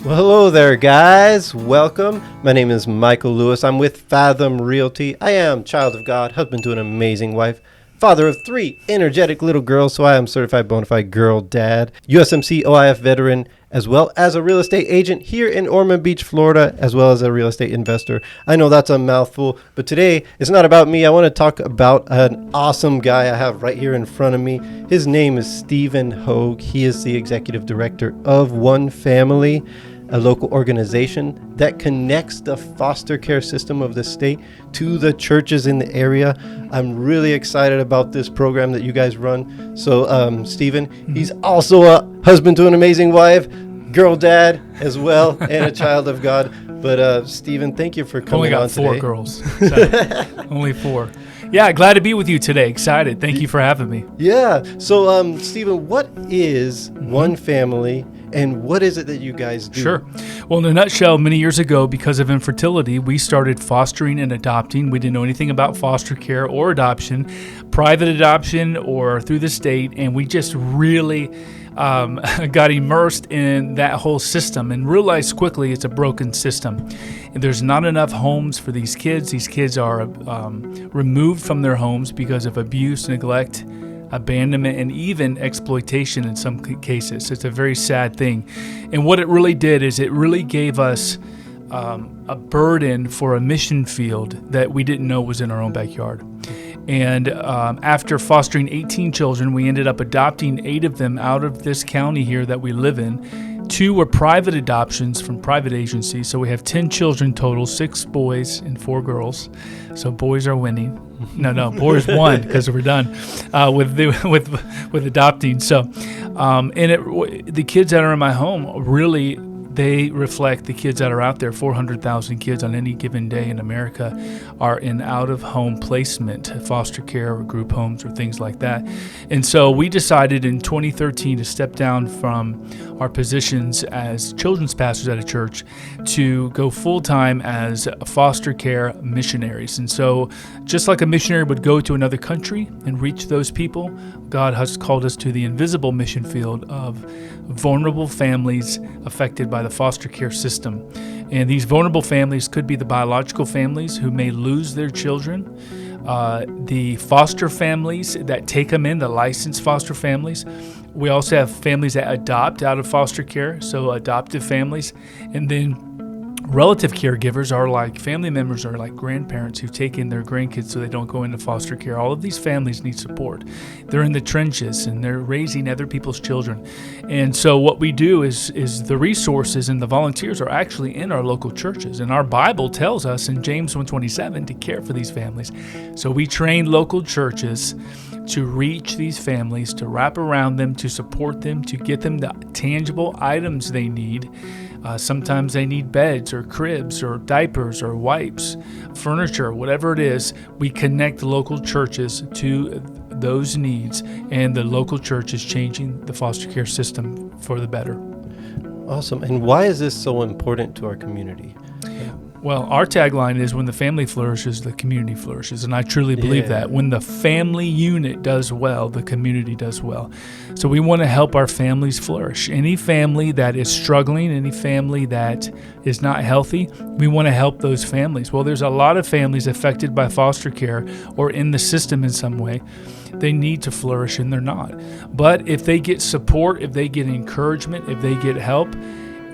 Well, hello there, guys. Welcome. My name is Michael Lewis. I'm with Fathom Realty. I am child of God, husband to an amazing wife, father of 3 energetic little girls, so I am certified bona fide girl dad, USMC OIF veteran, as well as a real estate agent here in Ormond Beach, Florida, as well as a real estate investor. I know that's a mouthful, but today it's not about me. I want to talk about an awesome guy I have right here in front of me. His name is Stephen Hogue. He is the executive director of OneFamily, a local organization that connects the foster care system of the state to the churches in the area. I'm really excited about this program that you guys run. So, Stephen, he's also a husband to an amazing wife, girl dad as well, and a child of God. But, Stephen, thank you for coming on today. Only got 4 girls. So only 4. Yeah, glad to be with you today. Excited. Thank you for having me. Yeah. So, Stephen, what is OneFamily? And what is it that you guys do? Sure. Well, in a nutshell, many years ago, because of infertility, we started fostering and adopting. We didn't know anything about foster care or adoption, private adoption or through the state, and we just really got immersed in that whole system and realized quickly it's a broken system. And there's not enough homes for these kids. These kids are removed from their homes because of abuse, neglect, abandonment, and even exploitation in some cases. It's a very sad thing. And what it really did is it really gave us a burden for a mission field that we didn't know was in our own backyard. And after fostering 18 children, we ended up adopting 8 of them out of this county here that we live in. 2 were private adoptions from private agencies. So we have 10 children total, 6 boys and 4 girls. So boys are winning. No, boys won because we're done with adopting. So, the kids that are in my home really, they reflect the kids that are out there. 400,000 kids on any given day in America are in out-of-home placement, foster care or group homes or things like that. And so we decided in 2013 to step down from our positions as children's pastors at a church to go full-time as foster care missionaries. And so just like a missionary would go to another country and reach those people, God has called us to the invisible mission field of vulnerable families affected by the foster care system. And these vulnerable families could be the biological families who may lose their children, the foster families that take them in, the licensed foster families. We also have families that adopt out of foster care, so adoptive families. And then relative caregivers are like family members or like grandparents who've taken their grandkids so they don't go into foster care. All of these families need support. They're in the trenches and they're raising other people's children. And so what we do is the resources and the volunteers are actually in our local churches. And our Bible tells us in James 1:27 to care for these families. So we train local churches to reach these families, to wrap around them, to support them, to get them the tangible items they need. Sometimes they need beds or cribs or diapers or wipes, furniture, whatever it is. We connect local churches to those needs, and the local church is changing the foster care system for the better. Awesome. And why is this so important to our community? Well, our tagline is when the family flourishes, the community flourishes. And I truly believe that. When the family unit does well, the community does well. So we want to help our families flourish. Any family that is struggling, any family that is not healthy, we want to help those families. Well, there's a lot of families affected by foster care or in the system in some way. They need to flourish and they're not. But if they get support, if they get encouragement, if they get help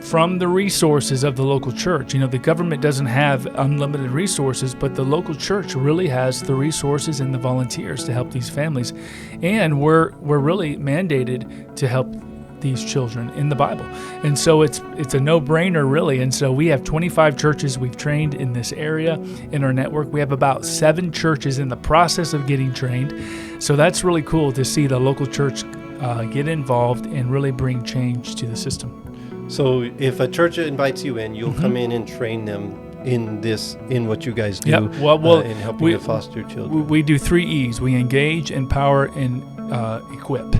from the resources of the local church. You know, the government doesn't have unlimited resources, but the local church really has the resources and the volunteers to help these families. And we're really mandated to help these children in the Bible. And so it's a no-brainer, really. And so we have 25 churches we've trained in this area in our network. We have about 7 churches in the process of getting trained. So that's really cool to see the local church get involved and really bring change to the system. So if a church invites you in, you'll come in and train them in what you guys do. Yep. Well, in helping to foster children. We do 3 E's. We engage, empower, and equip.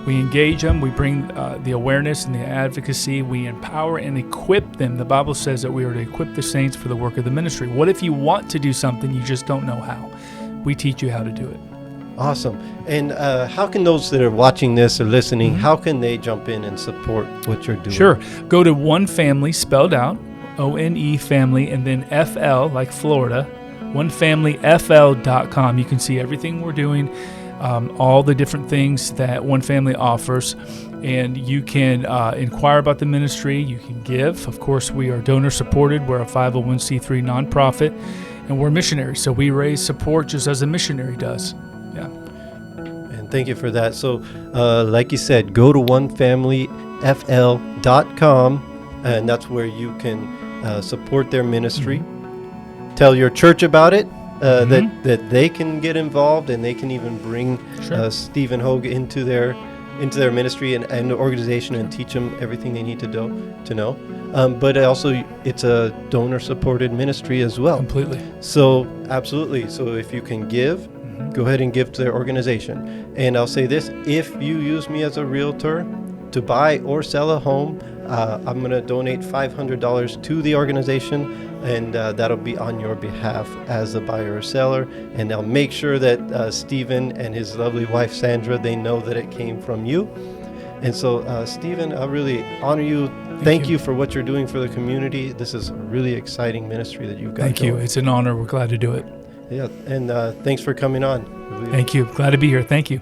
We engage them. We bring the awareness and the advocacy. We empower and equip them. The Bible says that we are to equip the saints for the work of the ministry. What if you want to do something, you just don't know how? We teach you how to do it. Awesome. And how can those that are watching this or listening, how can they jump in and support what you're doing? Sure. Go to OneFamily, spelled out, ONE family, and then FL, like Florida, OneFamilyFL.com. You can see everything we're doing, all the different things that OneFamily offers, and you can inquire about the ministry. You can give. Of course, we are donor supported. We're a 501c3 nonprofit, and we're missionaries, so we raise support just as a missionary does. Yeah. And thank you for that. So, like you said, go to OneFamilyFL.com, and that's where you can support their ministry. Tell your church about it, that they can get involved, and they can even bring Stephen Hogue into their ministry and the organization, and teach them everything they need to know. But also, it's a donor-supported ministry as well. Completely. So, absolutely. So, if you can give, go ahead and give to their organization. And I'll say this: if you use me as a realtor to buy or sell a home, I'm going to donate $500 to the organization, and that'll be on your behalf as a buyer or seller. And I'll make sure that Stephen and his lovely wife Sandra, they know that it came from you. And so, Stephen, I really honor you. Thank you for what you're doing for the community. This is a really exciting ministry that you've got. Thank you. It's an honor. We're glad to do it. Yeah, and thanks for coming on. Thank you. Glad to be here. Thank you.